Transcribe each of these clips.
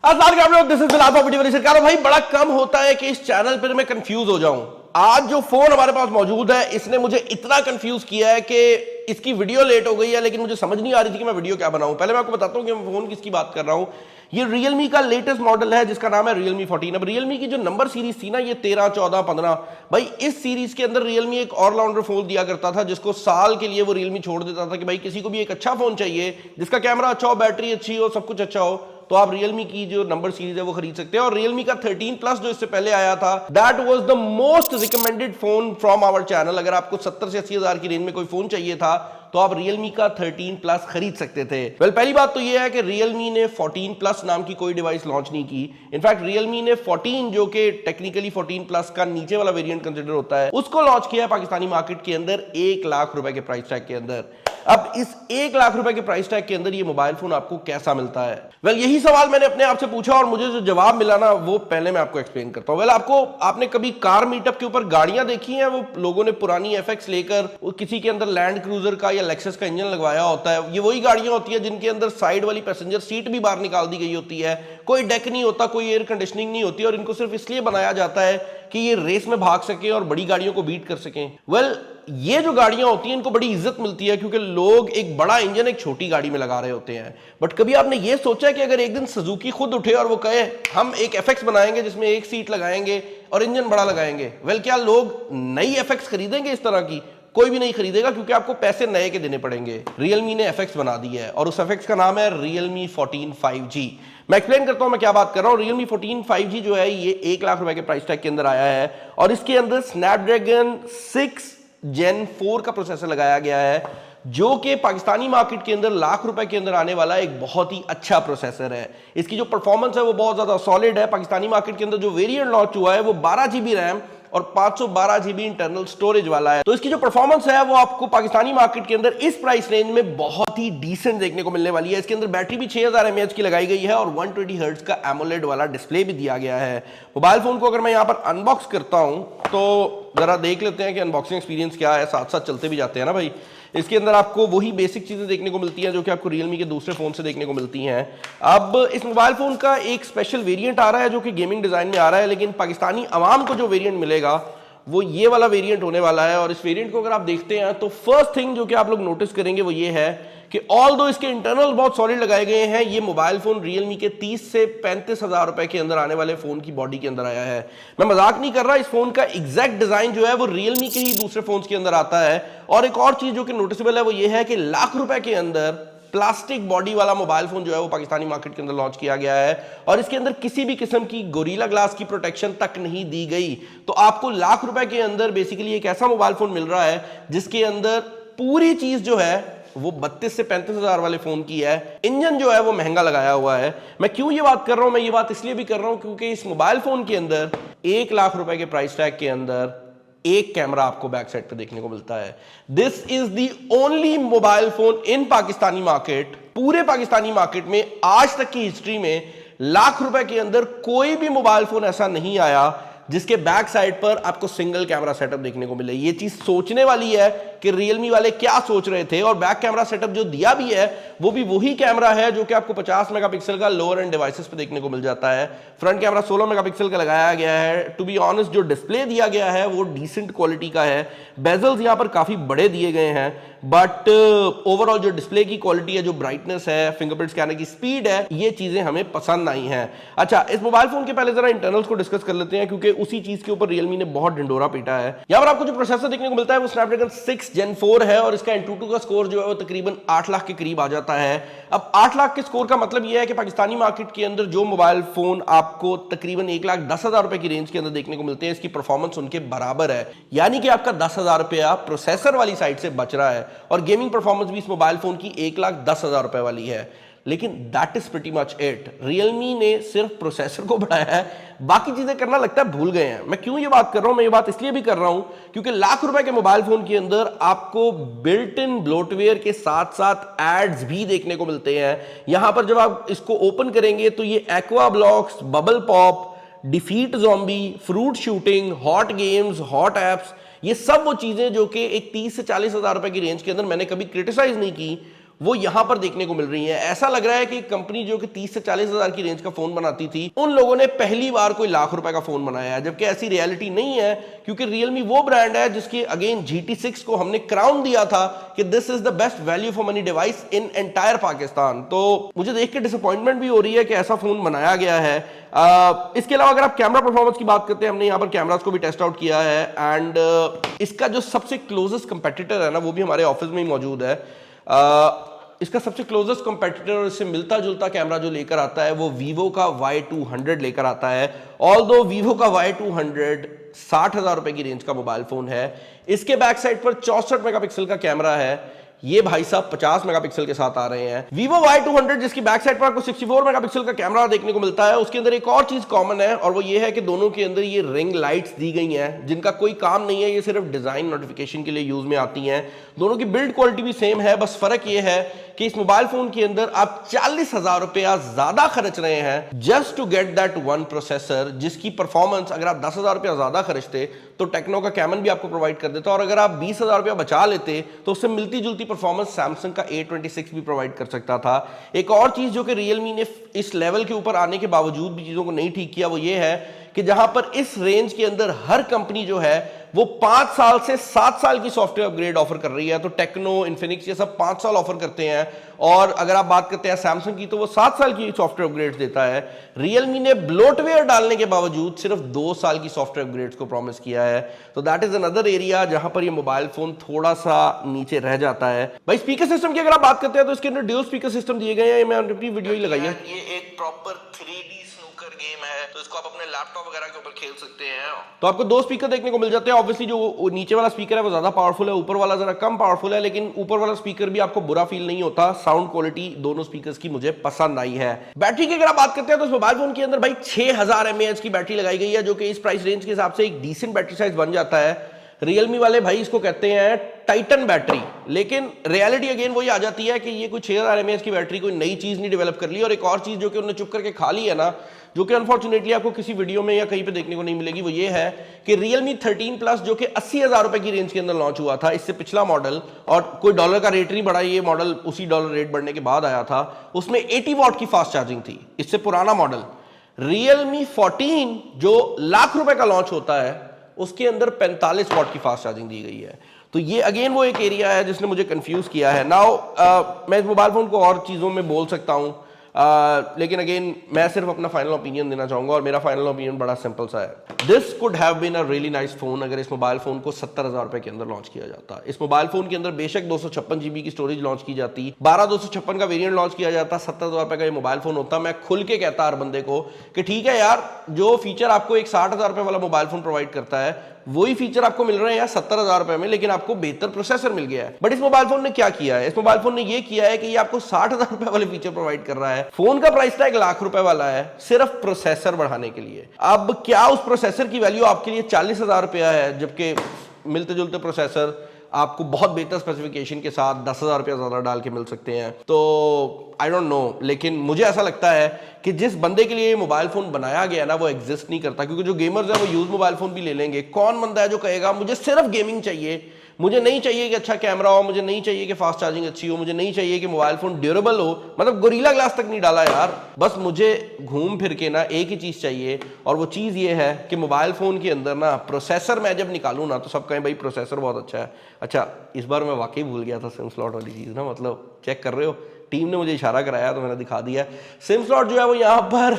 अस्सलाम वालेकुम, this is Bilal property सरकार। भाई बड़ा कम होता है कि इस चैनल पर मैं कंफ्यूज हो जाऊं। आज जो फोन हमारे पास मौजूद है इसने मुझे इतना कंफ्यूज किया है कि इसकी वीडियो लेट हो गई है, लेकिन मुझे समझ नहीं आ रही थी कि मैं वीडियो क्या बनाऊं। पहले मैं आपको बताता हूं कि मैं फोन किसकी बात कर रहा हूं। ये Realme का लेटेस्ट मॉडल है जिसका नाम है Realme 14। अब Realme की जो नंबर सीरीज थी ना, ये 13, 14, 15, भाई इस सीरीज के अंदर Realme एक ऑलराउंडर फोन दिया करता था जिसको साल के लिए वो Realme छोड़ देता था कि भाई किसी को भी एक अच्छा फोन चाहिए जिसका कैमरा अच्छा हो, बैटरी अच्छी हो, सब कुछ अच्छा हो, तो आप Realme की जो नंबर सीरीज है वो खरीद सकते हैं। और Realme का 13 प्लस जो इससे पहले आया था, that was the most recommended phone from our channel. अगर आपको 70 से 80 हजार की रेंज में कोई फोन चाहिए था तो आप Realme का 13 प्लस खरीद सकते थे। वेल, पहली बात तो ये है कि Realme ने 14 प्लस नाम की कोई डिवाइस लॉन्च नहीं की। इनफैक्ट Realme ने 14 जो कि टेक्निकली 14 प्लस का नीचे वाला वेरिएंट कंसिडर होता है, उसको लॉन्च किया है पाकिस्तानी मार्केट के अंदर 1 लाख रुपए के प्राइस टैग के अंदर। अब इस 1 लाख रुपए के प्राइस टैग के अंदर ये मोबाइल फोन आपको कैसा मिलता है? वेल, यही सवाल मैंने अपने आप से पूछा और मुझे जो जवाब मिला ना वो पहले मैं आपको एक्सप्लेन करता हूं। वेल, आपने कभी कार मीटअप के ऊपर गाड़ियां देखी हैं? वो लोगों ने पुरानी एफएक्स लेकर किसी के अंदर लैंड क्रूजर का या लेक्सस का इंजन लगवाया होता है। ये वही गाड़ियां होती है जिनके अंदर साइड वाली पैसेंजर सीट भी बाहर निकाल दी गई होती है, कोई डेक नहीं होता, कोई एयर कंडीशनिंग नहीं होती, और इनको सिर्फ इसलिए बनाया जाता है कि ये रेस में भाग सके और बड़ी गाड़ियों को बीट कर सकें। वेल, ये जो गाड़ियां होती हैं इनको बड़ी इज्जत मिलती है क्योंकि लोग एक बड़ा इंजन एक छोटी गाड़ी में लगा रहे होते हैं। बट कभी आपने ये सोचा कि अगर एक दिन सुजुकी खुद उठे और वो कहे हम एक एफएक्स बनाएंगे जिसमें एक सीट लगाएंगे और इंजन बड़ा लगाएंगे? वेल, क्या लोग नई एफएक्स खरीदेंगे इस तरह की? कोई भी नहीं खरीदेगा क्योंकि आपको पैसे नए के देने पड़ेंगे। Realme ने एफएक्स बना दी है और उस एफएक्स का नाम है Realme 14 5G। मैं एक्सप्लेन करता हूं मैं क्या बात कर रहा हूं। Realme 14 5G जो है ये 1 लाख रुपए के प्राइस टैग के अंदर आया है और इसके अंदर स्नैपड्रैगन 6 Gen 4 का प्रोसेसर लगाया गया है जो कि पाकिस्तानी मार्केट के अंदर लाख रुपए के अंदर आने वाला एक बहुत ही अच्छा प्रोसेसर है। इसकी जो परफॉर्मेंस है वो बहुत ज्यादा सॉलिड है। पाकिस्तानी मार्केट के अंदर जो वेरिएंट लॉन्च हुआ है वो 12 GB रैम और 512 GB इंटरनल स्टोरेज वाला है। तो इसकी जो परफॉर्मेंस है वो आपको पाकिस्तानी मार्केट के अंदर इस प्राइस रेंज में बहुत ही डिसेंट देखने को मिलने वाली है। इसके अंदर बैटरी भी 6000 mAh की लगाई गई है और 120 हर्ट्ज का एमोलेड वाला डिस्प्ले भी दिया गया है। मोबाइल फोन को अगर मैं यहां पर अनबॉक्स करता हूं तो जरा देख लेते हैं कि अनबॉक्सिंग एक्सपीरियंस क्या है, साथ साथ चलते भी जाते हैं ना भाई। इसके अंदर आपको वही बेसिक चीजें देखने को मिलती हैं जो कि आपको Realme के दूसरे फोन से देखने को मिलती हैं। अब इस मोबाइल फोन का एक स्पेशल वेरिएंट आ रहा है जो कि गेमिंग डिजाइन में आ रहा है, लेकिन पाकिस्तानी आवाम को जो वेरिएंट मिलेगा वो ये वाला वेरिएंट होने वाला है। और इस वेरिएंट को अगर आप देखते हैं तो फर्स्ट थिंग जो कि आप लोग नोटिस करेंगे वो ये है कि ऑल दो इसके इंटरनल बहुत सॉलिड लगाए गए हैं, ये मोबाइल फोन Realme के 30 से 35 हजार रुपए के अंदर आने वाले फोन की बॉडी के अंदर आया है। मैं मजाक नहीं कर रहा, इस फोन का एग्जैक्ट डिजाइन जो है वो Realme के ही दूसरे फोन के अंदर आता है। और एक और चीज जो कि नोटिसेबल है वो ये है कि लाख रुपए के अंदर प्लास्टिक बॉडी वाला मोबाइल फोन जो है वो पाकिस्तानी मार्केट के अंदर लॉन्च किया गया है और इसके अंदर किसी भी किस्म की गोरिल्ला ग्लास की प्रोटेक्शन तक नहीं दी गई। तो आपको लाख रुपए के अंदर बेसिकली एक ऐसा मोबाइल फोन मिल रहा है जिसके अंदर पूरी चीज जो है वो 32 से 35 हजार वाले फोन की है। इंजन जो है वो महंगा लगाया हुआ है। मैं क्यों ये बात कर रहा हूं? मैं ये बात इसलिए भी कर रहा हूं क्योंकि इस मोबाइल फोन के अंदर 1 लाख रुपए के प्राइस टैग के अंदर एक कैमरा आपको बैक साइड पे देखने को मिलता है। This is the only mobile phone in Pakistani market, पूरे पाकिस्तानी मार्केट में आज तक की हिस्ट्री में लाख रुपए के अंदर कोई भी मोबाइल फोन ऐसा नहीं आया जिसके बैक साइड पर आपको सिंगल कैमरा सेटअप देखने को मिले। ये चीज सोचने वाली है कि Realme वाले क्या सोच रहे थे। और बैक कैमरा सेटअप जो दिया भी है वो भी वही कैमरा है जो कि आपको 50 मेगापिक्सल का लोअर एंड डिवाइसेस पे देखने को मिल जाता है। फ्रंट कैमरा 16 मेगापिक्सल का लगाया गया है। टू बी ऑनेस्ट, जो डिस्प्ले दिया गया है वो डिसेंट क्वालिटी का है। बेजल्स यहां पर काफी बड़े दिए गए हैं बट ओवरऑल जो डिस्प्ले की क्वालिटी है, जो ब्राइटनेस है, फिंगरप्रिंट स्कैनर की स्पीड है, ये चीजें हमें पसंद आई हैं। अच्छा, इस मोबाइल फोन के पहले जरा इंटरनल्स को डिस्कस कर लेते हैं क्योंकि उसी चीज के ऊपर Realme ने बहुत ढिंडोरा पीटा है। यहां पर आपको जो प्रोसेसर देखने को मिलता है वो स्नैपड्रैगन 6 Gen 4 है और इसका Antutu का स्कोर जो है वो तकरीबन 8 लाख के करीब आ जाता है। अब 8 लाख के स्कोर का मतलब यह है कि पाकिस्तानी मार्केट के अंदर जो मोबाइल फोन आपको तकरीबन 1,10,000 रुपए की रेंज के अंदर देखने को मिलते हैं, इसकी परफॉर्मेंस उनके बराबर है। यानी कि आपका 10,000 रुपया प्रोसेसर वाली साइड से बच रहा है और गेमिंग परफॉर्मेंस भी इस मोबाइल फोन की 1,10,000 रुपए वाली है। लेकिन that is pretty much it. Realme ने सिर्फ प्रोसेसर को बढ़ाया है, बाकी चीजें करना लगता है भूल गए हैं। मैं क्यों ये बात कर रहा हूं? मैं ये बात इसलिए भी कर रहा हूं क्योंकि लाख रुपए के मोबाइल फोन के अंदर आपको बिल्ट इन ब्लोटवेयर के साथ साथ एड्स भी देखने को मिलते हैं। यहां पर जब आप इसको ओपन करेंगे तो ये aqua blocks, bubble pop, defeat zombie, fruit shooting, hot games, hot apps, ये सब वो चीजें जो कि एक 30 से 40 हजार रुपए की रेंज के अंदर मैंने कभी क्रिटिसाइज नहीं की, वो यहां पर देखने को मिल रही है। ऐसा लग रहा है कि कंपनी जो कि 30 से 40 हजार की रेंज का फोन बनाती थी, उन लोगों ने पहली बार कोई लाख रुपए का फोन बनाया है, जबकि ऐसी रियलिटी नहीं है, क्योंकि Realme वो ब्रांड है जिसकी अगेन GT6 को हमने क्राउन दिया था कि this is the best value for money device in entire Pakistan. तो मुझे देख के डिसअपॉइंटमेंट भी हो रही है कि ऐसा फोन बनाया गया है। इसके अलावा अगर आप कैमरा परफॉर्मेंस की बात करते हैं, हमने यहाँ पर कैमरास को भी टेस्ट आउट किया है, एंड इसका जो सबसे क्लोजेस्ट कंपेटिटर है ना, वो भी हमारे ऑफिस में ही मौजूद है। इसका सबसे क्लोजेस्ट कंपेटिटर और इससे मिलता जुलता कैमरा जो लेकर आता है वो Vivo का Y200 लेकर आता है। ऑल्दो Vivo का Y200 60,000 रुपए की रेंज का मोबाइल फोन है। इसके बैक साइड पर 64 मेगापिक्सल का कैमरा है, ये भाई साहब 50 मेगापिक्सल के साथ आ रहे हैं। Vivo Y200 जिसकी बैक साइड पर आपको 64 मेगापिक्सल का कैमरा देखने को मिलता है, उसके अंदर एक और चीज कॉमन है और वो ये है कि दोनों के अंदर ये रिंग लाइट्स दी गई हैं, जिनका कोई काम नहीं है, ये सिर्फ डिजाइन नोटिफिकेशन के लिए यूज में आती हैं। दोनों की बिल्ड क्वालिटी भी सेम है, बस फर्क ये है कि इस मोबाइल फोन के अंदर आप 40,000 रुपया ज्यादा खर्च रहे हैं just to get that one processor, जिसकी परफॉर्मेंस अगर आप 10,000 रुपया ज्यादा खर्चते तो टेक्नो का कैमन भी आपको प्रोवाइड कर देता, और अगर आप 20,000 रुपया बचा लेते तो उससे मिलती जुलती परफॉर्मेंस सैमसंग का A26 भी प्रोवाइड कर सकता था। एक और चीज जो कि Realme ने इस लेवल के ऊपर आने के बावजूद भी चीजों को नहीं ठीक किया, वो ये है कि जहां पर इस रेंज के अंदर हर कंपनी जो है वो 5 साल से 7 साल की सॉफ्टवेयर अपग्रेड ऑफर कर रही है। तो टेक्नो, इन्फिनिक्स, ये सब 5 साल ऑफर करते हैं, और अगर आप बात करते हैं सैमसंग की तो वो 7 साल की सॉफ्टवेयर अपग्रेड देता है। Realme ने ब्लोटवेयर डालने के बावजूद सिर्फ 2 साल की सॉफ्टवेयर अपग्रेड्स को प्रॉमिस किया है। तो दैट इज अनदर एरिया जहां पर ये मोबाइल फोन थोड़ा सा नीचे रह जाता है। भाई स्पीकर सिस्टम की अगर आप बात करते हैं तो इसके अंदर ड्यूल स्पीकर सिस्टम दिए गए हैं, मैं अपनी वीडियो ही लगाई है। ये एक प्रॉपर 3D स्नूकर गेम है, तो इसको आप अपने लैपटॉप वगैरह के ऊपर खेल सकते हैं। तो आपको 2 स्पीकर देखने को मिल जाते हैं। ऑब्वियसली जो नीचे वाला स्पीकर है वो ज्यादा पावरफुल है, ऊपर वाला जरा कम पावरफुल है, लेकिन ऊपर वाला स्पीकर भी आपको बुरा फील नहीं होता। साउंड क्वालिटी दोनों स्पीकर्स की मुझे पसंद आई है। बैटरी की अगर आप बात करते हैं तो इस मोबाइल फोन के अंदर भाई 6000 mAh की बैटरी लगाई गई है, जो कि इस प्राइस रेंज के हिसाब से एक डिसेंट बैटरी साइज बन जाता है। Realme वाले भाई इसको कहते हैं टाइटन बैटरी, लेकिन रियलिटी अगेन वही आ जाती है कि ये कोई 6000 mAh की बैटरी कोई नई चीज नहीं डेवलप कर ली। और एक और चीज जो कि उन्होंने चुप करके खा ली है ना, जो कि अनफॉर्चुनेटली आपको किसी वीडियो में या कहीं पे देखने को नहीं मिलेगी, वो ये है कि Realme 13 Plus जो कि 80,000 रुपए की रेंज के अंदर लॉन्च हुआ था, इससे पिछला मॉडल, और कोई डॉलर का रेट नहीं बढ़ा, ये मॉडल उसी डॉलर रेट बढ़ने के बाद आया था, उसमें 80 वॉट की फास्ट चार्जिंग थी। इससे पुराना मॉडल Realme 14 जो लाख रुपए का लॉन्च होता है, उसके अंदर 45 वॉट की फास्ट चार्जिंग दी गई है। तो ये अगेन वो एक एरिया है जिसने मुझे कंफ्यूज किया है। नाउ मैं इस मोबाइल फोन को और चीजों में बोल सकता हूं, लेकिन अगेन मैं सिर्फ अपना फाइनल ओपिनियन देना चाहूंगा, और मेरा फाइनल ओपिनियन बड़ा सिंपल सा है। This could have been a really nice phone अगर इस मोबाइल फोन को 70,000 रुपए के अंदर लॉन्च किया जाता। इस मोबाइल फोन के अंदर बेशक 256 GB की स्टोरेज लॉन्च की जाती, 12/256 का वेरिएंट लॉन्च किया जाता, 70,000 रुपए का ये मोबाइल फोन होता। मैं खुल के कहता हर बंदे को कि ठीक है यार, जो फीचर आपको एक 60,000 रुपए वाला मोबाइल फोन प्रोवाइड करता है, वही फीचर आपको मिल रहे हैं यार 70,000 रुपए में, लेकिन आपको बेहतर प्रोसेसर मिल गया है। बट इस मोबाइल फोन ने क्या किया है? इस मोबाइल फोन ने ये किया है कि ये आपको 60,000 रुपए वाले फीचर प्रोवाइड कर रहा है। फोन का प्राइस टैग लाख रुपए वाला है सिर्फ प्रोसेसर बढ़ाने के लिए। अब क्या उस प्रोसेसर की वैल्यू आपके लिए 40,000 रुपया है, जबकि मिलते जुलते प्रोसेसर आपको बहुत बेहतर स्पेसिफिकेशन के साथ 10,000 रुपया ज्यादा डाल के मिल सकते हैं? तो आई डोंट नो, लेकिन मुझे ऐसा लगता है कि जिस बंदे के लिए ये मोबाइल फोन बनाया गया ना, वो एग्जिस्ट नहीं करता, क्योंकि जो गेमर्स हैं वो यूज मोबाइल फोन भी ले लेंगे। कौन बंदा है जो कहेगा मुझे सिर्फ गेमिंग चाहिए, मुझे नहीं चाहिए कि अच्छा कैमरा हो, मुझे नहीं चाहिए कि फास्ट चार्जिंग अच्छी हो, मुझे नहीं चाहिए कि मोबाइल फोन ड्यूरेबल हो, मतलब गोरिल्ला ग्लास तक नहीं डाला यार, बस मुझे घूम फिर के ना एक ही चीज चाहिए, और वो चीज ये है कि मोबाइल फोन के अंदर ना प्रोसेसर मैं जब निकालूं ना तो सब कहें भाई प्रोसेसर बहुत अच्छा है। अच्छा, इस बार मैं वाकई भूल गया था सिम स्लॉट वाली चीज ना, मतलब चेक कर रहे हो, टीम ने मुझे इशारा कराया तो मैंने दिखा दिया। सिम स्लॉट जो है वो यहाँ पर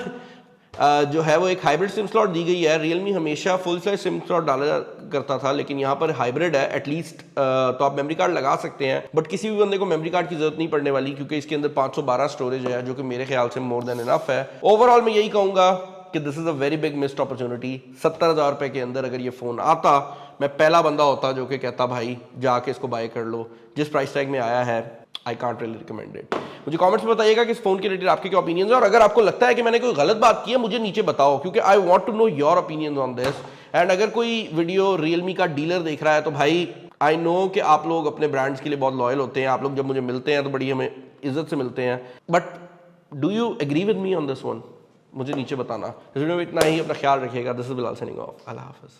जो है वो एक हाइब्रिड सिम स्लॉट दी गई है। Realme हमेशा फुल साइज सिम स्लॉट डाला करता था, लेकिन यहाँ पर हाइब्रिड है एटलीस्ट, तो आप मेमोरी कार्ड लगा सकते हैं, बट किसी भी बंदे को मेमोरी कार्ड की जरूरत नहीं पड़ने वाली, क्योंकि इसके अंदर 512 स्टोरेज है, जो कि मेरे ख्याल से मोर देन इनफ है। ओवरऑल मैं यही कहूंगा कि this is a very big missed opportunity. 70,000 रुपए के अंदर अगर ये फोन आता, मैं पहला बंदा होता जो कि कहता भाई जाके इसको बाय कर लो। जिस प्राइस टैग में आया है, I can't really recommend it. मुझे कमेंट्स में बताइएगा कि इस फोन के रिलेटेड आपके क्या ओपिनियंस है, और अगर आपको लगता है कि मैंने कोई गलत बात की है, मुझे नीचे बताओ, क्योंकि I want to know your opinions on this. And अगर कोई वीडियो Realme का डीलर देख रहा है तो भाई आई नो कि आप लोग अपने ब्रांड्स के लिए बहुत लॉयल होते हैं, आप लोग जब मुझे मिलते हैं तो बड़ी हमें इज्जत से मिलते हैं, but do you agree with me on this one? मुझे नीचे बताना। इस वीडियो में इतना ही, अपना ख्याल रखिएगा। This is Bilal signing off. अल्लाह हाफिज़।